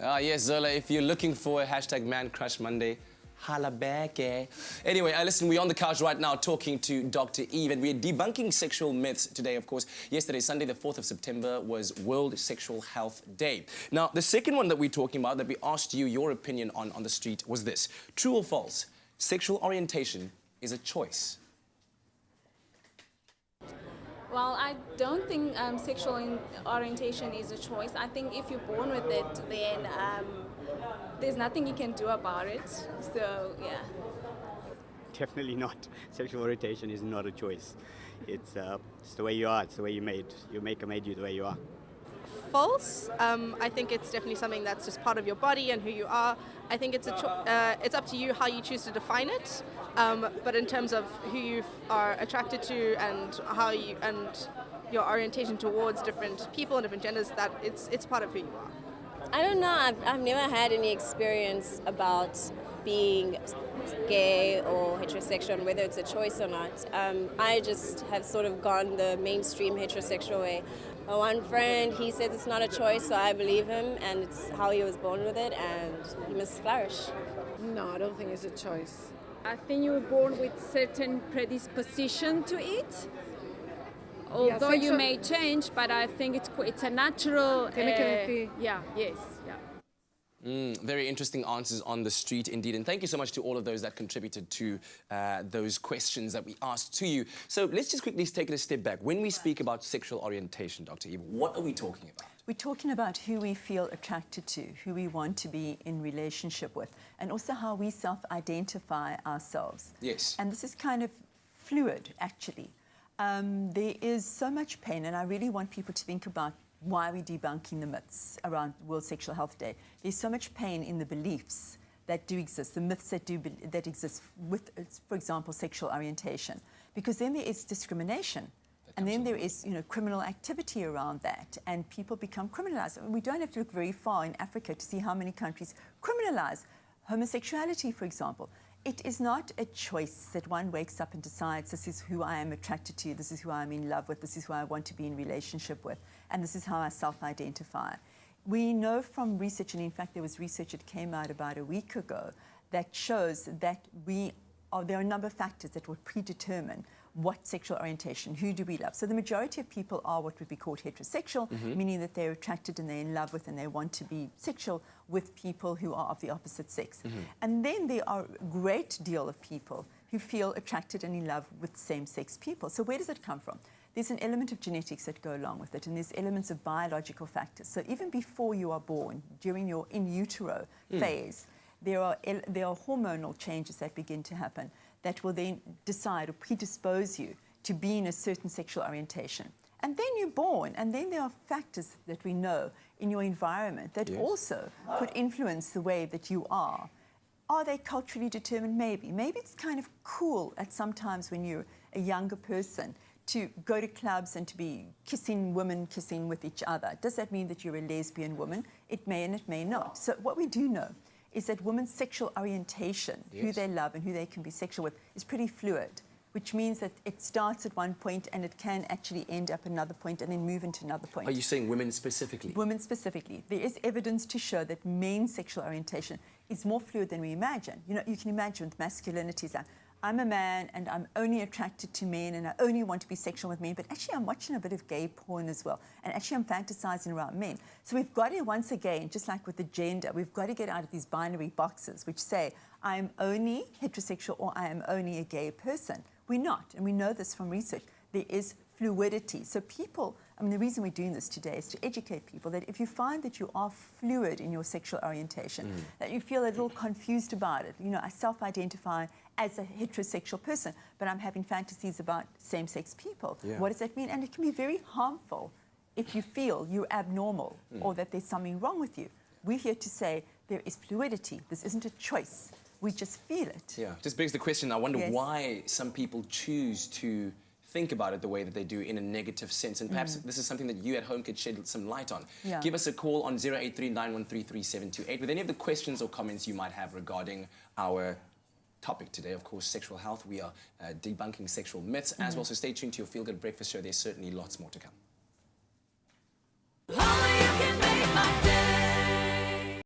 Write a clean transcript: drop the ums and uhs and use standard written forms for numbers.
Yes, Zola, if you're looking for a hashtag Man Crush Monday, holla back, eh? Anyway, listen, we're on the couch right now talking to Dr. Eve, and we're debunking sexual myths today, of course. Yesterday, Sunday, the 4th of September, was World Sexual Health Day. Now, the second one that we're talking about, that we asked you your opinion on the street, was this. True or false? Sexual orientation is a choice. Well, I don't think sexual orientation is a choice. I think if you're born with it, then there's nothing you can do about it. So, yeah. Definitely not. Sexual orientation is not a choice. It's the way you are. It's the way you're made. Your maker made you the way you are. False. I think it's definitely something that's just part of your body and who you are. I think it's it's up to you how you choose to define it. But in terms of who you are attracted to and how you and your orientation towards different people and different genders, that it's part of who you are. I don't know. I've never had any experience about being gay or heterosexual, and whether it's a choice or not. I just have sort of gone the mainstream heterosexual way. My one friend, he says it's not a choice, so I believe him, and it's how he was born with it, and he must flourish. No, I don't think it's a choice. I think you were born with certain predisposition to it. Although you may change, but I think it's a natural. Very interesting answers on the street, indeed. And thank you so much to all of those that contributed to those questions that we asked to you. So let's just quickly take it a step back. When we speak about sexual orientation, Dr. Eve, what are we talking about? We're talking about who we feel attracted to, who we want to be in relationship with, and also how we self-identify ourselves. Yes. And this is kind of fluid, actually. There is so much pain, and I really want people to think about why we're debunking the myths around World Sexual Health Day. There's so much pain in the beliefs that do exist, the myths that exist with, for example, sexual orientation. Because then there is discrimination. And then there is, criminal activity around that, and people become criminalized. I mean, we don't have to look very far in Africa to see how many countries criminalize homosexuality, for example. It is not a choice that one wakes up and decides, this is who I am attracted to, this is who I'm in love with, this is who I want to be in relationship with, and this is how I self-identify. We know from research, and in fact there was research that came out about a week ago, that shows that there are a number of factors that will predetermine what sexual orientation, who do we love. So the majority of people are what would be called heterosexual, meaning that they're attracted and they're in love with and they want to be sexual with people who are of the opposite sex. And then there are a great deal of people who feel attracted and in love with same-sex people. So where does it come from? There's an element of genetics that go along with it, and there's elements of biological factors. So even before you are born, during your in utero phase, there are hormonal changes that begin to happen that will then decide or predispose you to be in a certain sexual orientation. And then you're born, and then there are factors that we know in your environment that also could influence the way that you are. Are they culturally determined? Maybe. Maybe it's kind of cool at some times when you're a younger person to go to clubs and to be women kissing with each other. Does that mean that you're a lesbian woman? It may and it may not. So what we do know is that women's sexual orientation, who they love and who they can be sexual with, is pretty fluid, which means that it starts at one point and it can actually end up another point and then move into another point. Are you saying women specifically? Women specifically. There is evidence to show that men's sexual orientation is more fluid than we imagine. You can imagine with masculinity is that I'm a man and I'm only attracted to men and I only want to be sexual with men, but actually I'm watching a bit of gay porn as well. And actually I'm fantasizing around men. So we've got to, once again, just like with the gender, we've got to get out of these binary boxes which say, I'm only heterosexual or I am only a gay person. We're not, and we know this from research. There is fluidity. So people, the reason we're doing this today is to educate people that if you find that you are fluid in your sexual orientation, that you feel a little confused about it. I self-identify as a heterosexual person, but I'm having fantasies about same-sex people. What does that mean? And it can be very harmful if you feel you're abnormal or that there's something wrong with you. We're here to say there is fluidity. This isn't a choice. We just feel it. Yeah, just begs the question, I wonder why some people choose to think about it the way that they do in a negative sense. And perhaps this is something that you at home could shed some light on. Give us a call on 083-913-3728 with any of the questions or comments you might have regarding our topic today, of course, sexual health. We are debunking sexual myths as well, so stay tuned to your Feel Good Breakfast show. There's certainly lots more to come.